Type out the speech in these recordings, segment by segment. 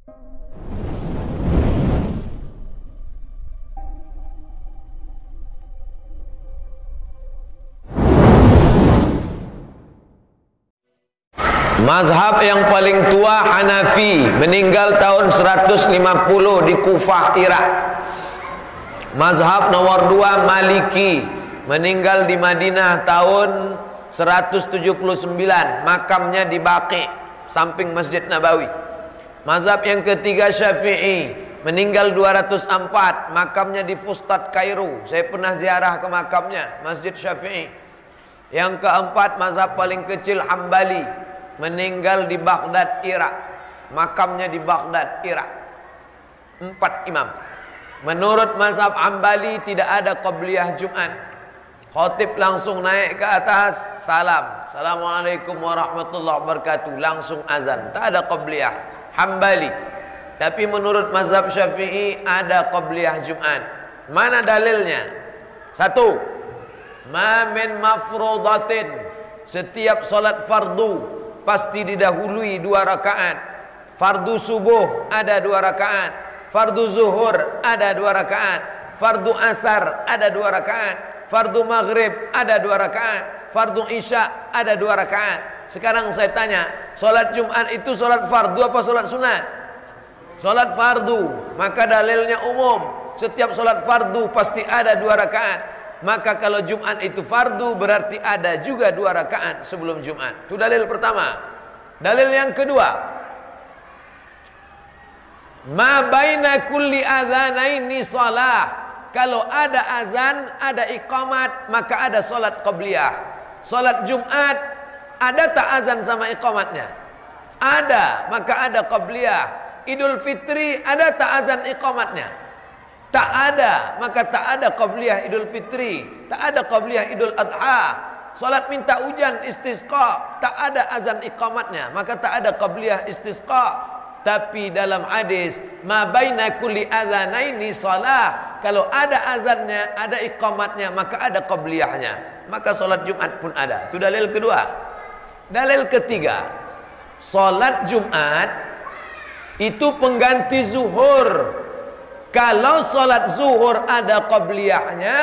Mazhab yang paling tua Hanafi, meninggal tahun 150 di Kufah, Irak. Mazhab nomor 2 Maliki, meninggal di Madinah tahun 179, makamnya di Baqi, samping Masjid Nabawi. Mazhab yang ketiga Syafi'i, meninggal 204, makamnya di Fustat, Kairo. Saya pernah ziarah ke makamnya, Masjid Syafi'i. Yang keempat mazhab paling kecil Hambali, meninggal di Baghdad, Irak, makamnya di Baghdad, Irak. 4 imam. Menurut mazhab Hambali tidak ada qabliyah Jumat. Khatib langsung naik ke atas, salam, assalamualaikum warahmatullahi wabarakatuh, langsung azan, tak ada qabliyah Hambali. Tapi menurut mazhab Syafi'i ada qabliyah Jumat. Mana dalilnya? 1. Ma min mafrudatin, setiap salat fardu pasti didahului 2 rakaat. Fardu subuh ada 2 rakaat, fardu zuhur ada 2 rakaat, fardu asar ada 2 rakaat, fardu maghrib ada 2 rakaat, fardu isya ada 2 rakaat. Sekarang saya tanya, solat Jumat itu solat fardu apa solat sunat? Solat fardu. Maka dalilnya umum, setiap solat fardu pasti ada 2 rakaat. Maka kalau Jumat itu fardu, berarti ada juga 2 rakaat sebelum Jumat. Itu dalil pertama. Dalil yang kedua, ma baina kulli adzanaini shalah. Kalau ada azan, ada iqamat, maka ada solat qabliyah. Solat Jumat ada tak azan sama iqamatnya? Ada, maka ada qabliyah. Idul Fitri ada tak azan iqamatnya? Tak ada, maka tak ada qabliyah Idul Fitri, tak ada qabliyah Idul Adha. Salat minta hujan istisqa, tak ada azan iqamatnya, maka tak ada qabliyah istisqa. Tapi dalam hadis ma baina kulli adzanaini shalah, kalau ada azannya, ada iqamatnya, maka ada qabliyahnya. Maka salat Jumat pun ada. Itu dalil kedua. Dalil ketiga, salat Jumat itu pengganti zuhur. Kalau solat zuhur ada qabliyahnya,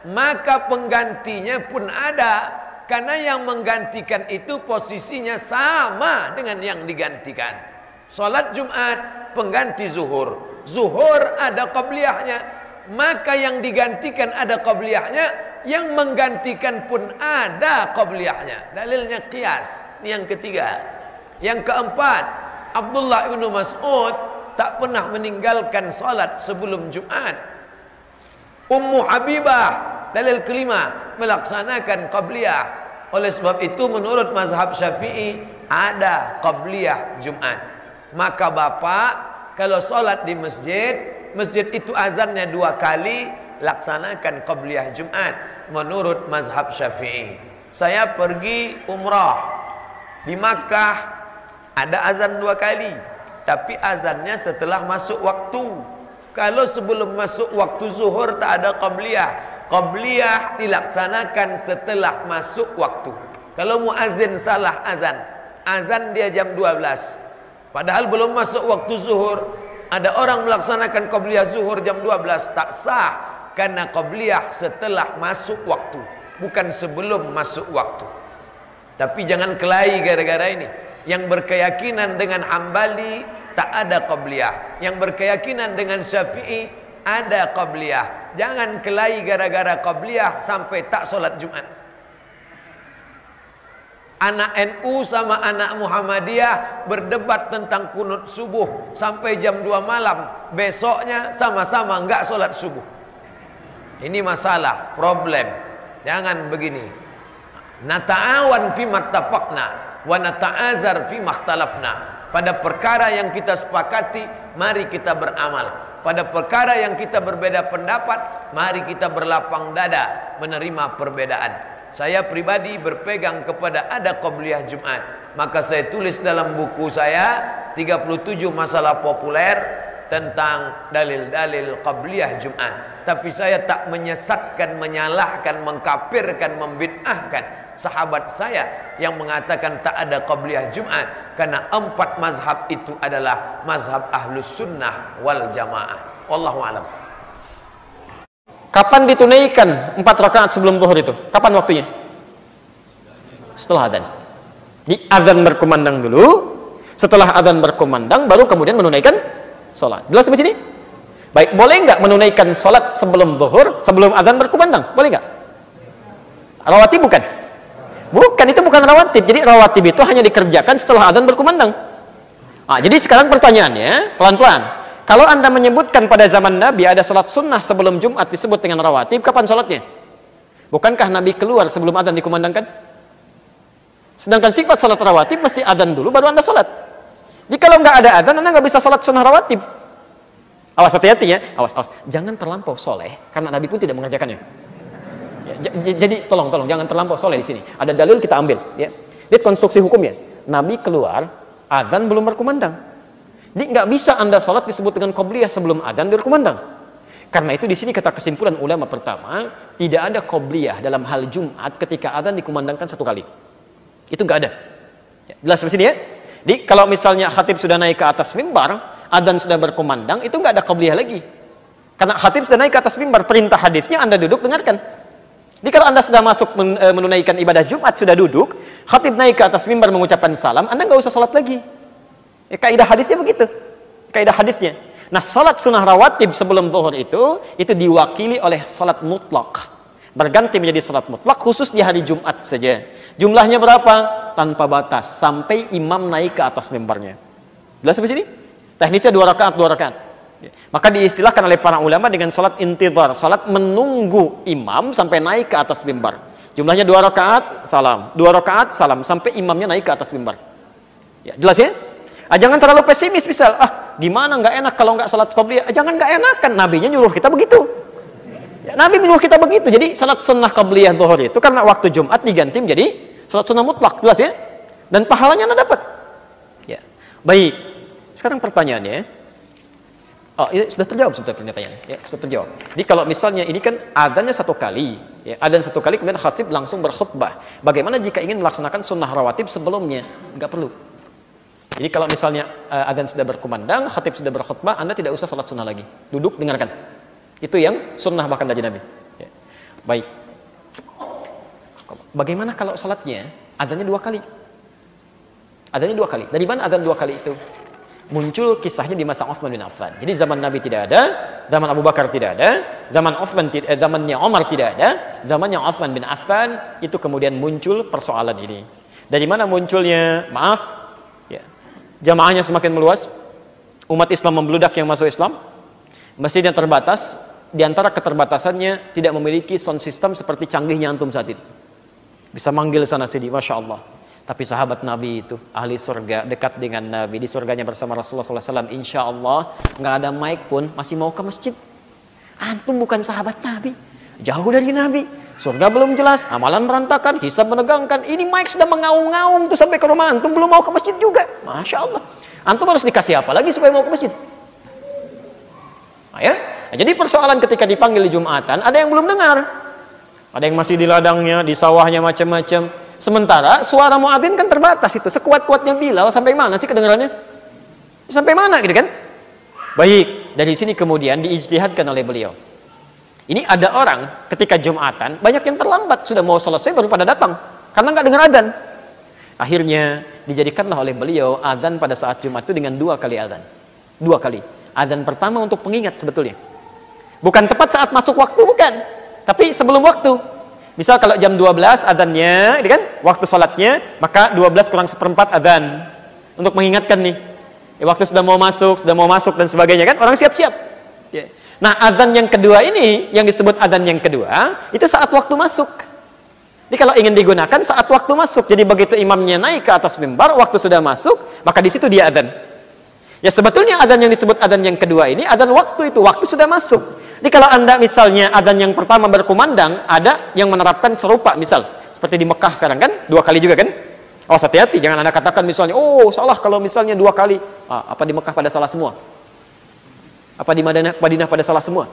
maka penggantinya pun ada. Karena yang menggantikan itu posisinya sama dengan yang digantikan. Solat Jumat pengganti zuhur. Zuhur ada qabliyahnya, maka yang digantikan ada qabliyahnya, yang menggantikan pun ada qabliyahnya. Dalilnya qiyas. Ini yang ketiga. Yang keempat, Abdullah bin Mas'ud tak pernah meninggalkan salat sebelum Jumat. Ummu Habibah, dalil kelima, melaksanakan qabliyah. Oleh sebab itu menurut mazhab Syafi'i ada qabliyah Jumat. Maka bapak kalau salat di masjid, masjid itu azannya 2 kali, laksanakan qabliyah Jumat menurut mazhab Syafi'i. Saya pergi umrah di Makkah, ada azan 2 kali. Tapi azannya setelah masuk waktu. Kalau sebelum masuk waktu zuhur tak ada qabliyah. Qabliyah dilaksanakan setelah masuk waktu. Kalau muazzin salah azan, azan dia jam 12, padahal belum masuk waktu zuhur, ada orang melaksanakan qabliyah zuhur jam 12, tak sah. Karena qabliyah setelah masuk waktu, bukan sebelum masuk waktu. Tapi jangan kelahi gara-gara ini. Yang berkeyakinan dengan Hambali tak ada qabliyah, yang berkeyakinan dengan Syafi'i ada qabliyah. Jangan kelahi gara-gara qabliyah sampai tak solat Jumat. Anak NU sama anak Muhammadiyah berdebat tentang kunut subuh sampai jam 2 malam. Besoknya sama-sama enggak solat subuh. Ini masalah, problem. Jangan begini. Nata'awan fi mattafaqna wa nata'azar fi makhtalafna. Pada perkara yang kita sepakati, mari kita beramal. Pada perkara yang kita berbeda pendapat, mari kita berlapang dada menerima perbedaan. Saya pribadi berpegang kepada ada qabliyah Jumat. Maka saya tulis dalam buku saya 37 masalah populer tentang dalil-dalil qabliyah Jumat. Tapi saya tak menyesatkan, menyalahkan, mengkafirkan, membid'ahkan sahabat saya yang mengatakan tak ada qabliyah Jumat, karena 4 mazhab itu adalah mazhab ahlus sunnah wal jamaah. Wallahu a'lam. Kapan ditunaikan 4 rakaat sebelum zuhur itu? Kapan waktunya? Setelah adzan. Di adzan berkumandang dulu, setelah adzan berkumandang baru kemudian menunaikan sholat. Jelas sampai sini? Baik, boleh nggak menunaikan sholat sebelum zuhur, sebelum adzan berkumandang? Boleh nggak? Rawatib bukan? Bukan, itu bukan rawatib. Jadi rawatib itu hanya dikerjakan setelah adzan berkumandang. Nah, jadi sekarang pertanyaannya, pelan-pelan. Kalau Anda menyebutkan pada zaman Nabi ada salat sunnah sebelum Jumat disebut dengan rawatib, kapan salatnya? Bukankah Nabi keluar sebelum adzan dikumandangkan? Sedangkan sifat salat rawatib mesti adzan dulu baru Anda salat. Jadi kalau nggak ada adzan, Anda nggak bisa salat sunnah rawatib. Awas, hati-hati ya. Awas. Jangan terlampau soleh, karena Nabi pun tidak mengerjakannya. Ya, jadi tolong jangan terlampau soleh di sini. Ada dalil kita ambil. Ya. Lihat konstruksi hukumnya. Nabi keluar, adzan belum berkumandang. Jadi nggak bisa Anda sholat disebut dengan qobliyah sebelum adzan berkumandang. Karena itu di sini kata kesimpulan ulama pertama, tidak ada qobliyah dalam hal Jumat ketika adzan dikumandangkan 1 kali. Itu nggak ada. Ya, jelas di sini ya. Jadi kalau misalnya khatib sudah naik ke atas mimbar, adzan sudah berkumandang, itu nggak ada qobliyah lagi. Karena khatib sudah naik ke atas mimbar, perintah hadisnya Anda duduk dengarkan. Jadi kalau Anda sudah masuk menunaikan ibadah Jumat, sudah duduk, khatib naik ke atas mimbar mengucapkan salam, Anda nggak usah sholat lagi. Ya, kaidah hadisnya begitu. Kaidah hadisnya. Nah, salat sunnah rawatib sebelum zuhur itu diwakili oleh salat mutlak. Berganti menjadi salat mutlak khusus di hari Jumat saja. Jumlahnya berapa? Tanpa batas sampai imam naik ke atas mimbarnya. Jelas sampai sini? Teknisnya 2 rakaat. Ya. Maka diistilahkan oleh para ulama dengan salat intidhar, salat menunggu imam sampai naik ke atas mimbar. Jumlahnya 2 rakaat, salam. 2 rakaat, salam sampai imamnya naik ke atas mimbar. Ya, jelas ya? Jangan terlalu pesimis misal, gimana nggak enak kalau nggak salat qobliyah. Jangan nggak enakan, nabinya nyuruh kita begitu. Ya, Nabi menyuruh kita begitu. Jadi salat sunnah qobliyah zuhur itu karena waktu Jumat diganti menjadi salat sunnah mutlak, jelas ya? Dan pahalanya Anda dapat. Ya. Baik. Sekarang pertanyaannya, ini sudah terjawab sebetulnya pertanyaannya. Ya, sudah terjawab. Jadi kalau misalnya ini kan adzannya 1 kali, ya, adzan 1 kali kemudian khatib langsung berkhutbah. Bagaimana jika ingin melaksanakan sunnah rawatib sebelumnya? Nggak perlu. Jadi kalau misalnya adzan sudah berkumandang, khatib sudah berkhutbah, Anda tidak usah salat sunnah lagi. Duduk, dengarkan. Itu yang sunnah bahkan dari Nabi. Ya. Baik. Bagaimana kalau salatnya adzannya 2 kali? Adzannya 2 kali. Dari mana adzan 2 kali itu? Muncul kisahnya di masa Utsman bin Affan. Jadi zaman Nabi tidak ada, zaman Abu Bakar tidak ada, zamannya Umar tidak ada, zamannya Utsman bin Affan itu kemudian muncul persoalan ini. Dari mana munculnya? Maaf. Jamaahnya semakin meluas, umat Islam membludak yang masuk Islam, masjidnya terbatas, di antara keterbatasannya tidak memiliki sound system seperti canggihnya antum saat ini. Bisa manggil sana sini, Masya Allah. Tapi sahabat Nabi itu, ahli surga, dekat dengan Nabi, di surganya bersama Rasulullah SAW, insya Allah, nggak ada mic pun, masih mau ke masjid. Antum bukan sahabat Nabi, jauh dari Nabi. Surga belum jelas, amalan berantakan, hisab menegangkan. Ini mic sudah mengaung-ngaung tuh sampai ke rumah antum, belum mau ke masjid juga. Masya Allah. Antum harus dikasih apa lagi supaya mau ke masjid? Nah, ya? Nah, jadi persoalan ketika dipanggil di Jumatan, ada yang belum dengar. Ada yang masih di ladangnya, di sawahnya macam-macam. Sementara suara muadzin kan terbatas itu. Sekuat-kuatnya Bilal sampai mana sih kedengarannya? Sampai mana gitu kan? Baik, dari sini kemudian diijtihadkan oleh beliau. Ini ada orang ketika Jumatan, banyak yang terlambat, sudah mau selesai baru pada datang. Karena nggak dengar adzan. Akhirnya dijadikanlah oleh beliau adzan pada saat Jumat itu dengan 2 kali adzan. 2 kali. Adzan pertama untuk pengingat sebetulnya. Bukan tepat saat masuk waktu, bukan. Tapi sebelum waktu. Misal kalau jam 12 adzannya, ini kan waktu sholatnya, maka 12 kurang 1/4 adzan. Untuk mengingatkan nih. Waktu sudah mau masuk dan sebagainya kan, orang siap-siap. Ya. Nah, adzan yang kedua ini, yang disebut adzan yang kedua, itu saat waktu masuk. Jadi kalau ingin digunakan saat waktu masuk, jadi begitu imamnya naik ke atas mimbar, waktu sudah masuk, maka di situ dia adzan. Ya sebetulnya adzan yang disebut adzan yang kedua ini, adzan waktu itu, waktu sudah masuk. Jadi kalau Anda misalnya adzan yang pertama berkumandang, ada yang menerapkan serupa, misal seperti di Mekah sekarang kan, 2 kali juga kan? Oh, hati-hati, jangan Anda katakan misalnya, oh salah kalau misalnya 2 kali. Apa di Mekah pada salah semua? Apa di Madinah pada salah semua?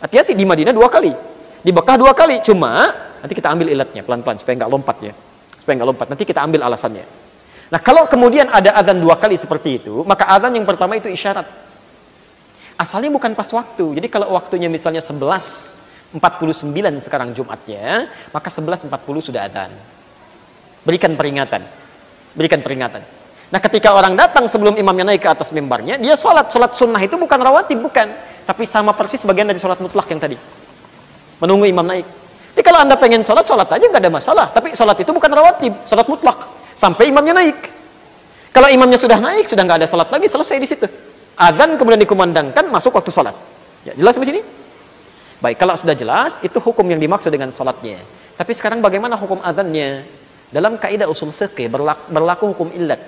Hati-hati, di Madinah 2 kali, di Mekah 2 kali. Cuma nanti kita ambil ilatnya pelan-pelan supaya nggak lompat ya, supaya nggak lompat. Nanti kita ambil alasannya. Nah, kalau kemudian ada adzan 2 kali seperti itu, maka adzan yang pertama itu isyarat. Asalnya bukan pas waktu. Jadi kalau waktunya misalnya 11.49 sekarang Jumatnya, maka 11.40 sudah adzan. Berikan peringatan. Berikan peringatan. Nah, ketika orang datang sebelum imamnya naik ke atas mimbarnya, dia sholat sunnah itu bukan rawatib, bukan. Tapi sama persis bagian dari sholat mutlak yang tadi. Menunggu imam naik. Jadi kalau Anda pengen sholat aja nggak ada masalah. Tapi sholat itu bukan rawatib, sholat mutlak. Sampai imamnya naik. Kalau imamnya sudah naik, sudah nggak ada sholat lagi, selesai di situ. Adzan kemudian dikumandangkan, masuk waktu sholat. Ya, jelas di sini? Baik, kalau sudah jelas, itu hukum yang dimaksud dengan sholatnya. Tapi sekarang bagaimana hukum adzannya? Dalam kaidah usul fiqih berlaku hukum illat.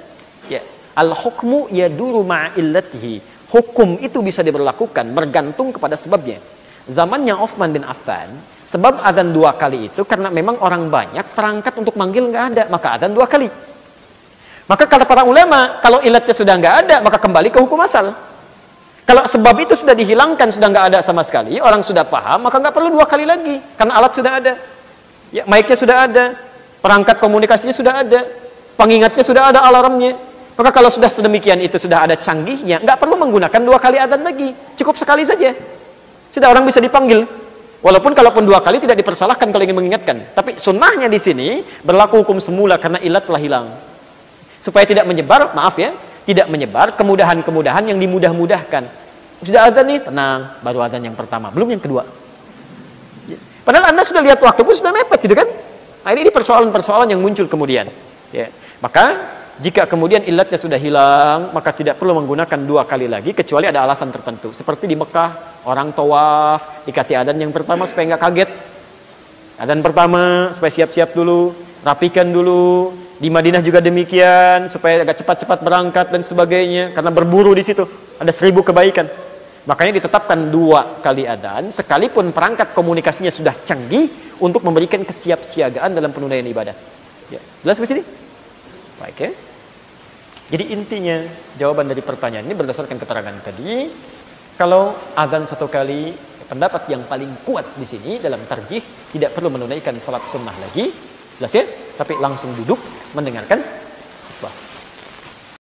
Ya, al-hukmu yaduru ma'illatihi. Hukum itu bisa diberlakukan bergantung kepada sebabnya. Zamannya Utsman bin Affan, sebab adzan 2 kali itu karena memang orang banyak, perangkat untuk manggil nggak ada, maka adzan 2 kali. Maka kata para ulama, kalau ilatnya sudah nggak ada, maka kembali ke hukum asal. Kalau sebab itu sudah dihilangkan, sudah nggak ada sama sekali, orang sudah paham, maka nggak perlu 2 kali lagi, karena alat sudah ada. Ya, mic-nya sudah ada, perangkat komunikasinya sudah ada, pengingatnya sudah ada, alarmnya. Maka kalau sudah sedemikian itu sudah ada canggihnya, nggak perlu menggunakan 2 kali adzan lagi, cukup sekali saja. Sudah orang bisa dipanggil. Walaupun kalaupun 2 kali tidak dipersalahkan kalau ingin mengingatkan. Tapi sunnahnya di sini berlaku hukum semula karena ilat telah hilang. Supaya tidak menyebar, maaf ya, tidak menyebar kemudahan-kemudahan yang dimudah-mudahkan. Sudah adzan nih, tenang, baru adzan yang pertama, belum yang kedua. Padahal Anda sudah lihat waktu pun sudah mepet gitu kan? Nah, ini persoalan-persoalan yang muncul kemudian. Ya. Maka jika kemudian ilatnya sudah hilang, maka tidak perlu menggunakan 2 kali lagi kecuali ada alasan tertentu. Seperti di Mekah, orang tawaf dikasih adzan yang pertama supaya nggak kaget. Adzan pertama supaya siap-siap dulu, rapikan dulu. Di Madinah juga demikian, supaya agak cepat-cepat berangkat dan sebagainya, karena berburu di situ ada 1000 kebaikan. Makanya ditetapkan 2 kali adzan, sekalipun perangkat komunikasinya sudah canggih untuk memberikan kesiapsiagaan dalam penunaian ibadah. Ya, jelas di sini? Baik ya. Jadi intinya jawaban dari pertanyaan ini berdasarkan keterangan tadi, kalau adzan 1 kali, pendapat yang paling kuat di sini dalam tarjih tidak perlu menunaikan sholat sunnah lagi, jelas ya, tapi langsung duduk mendengarkan khutbah.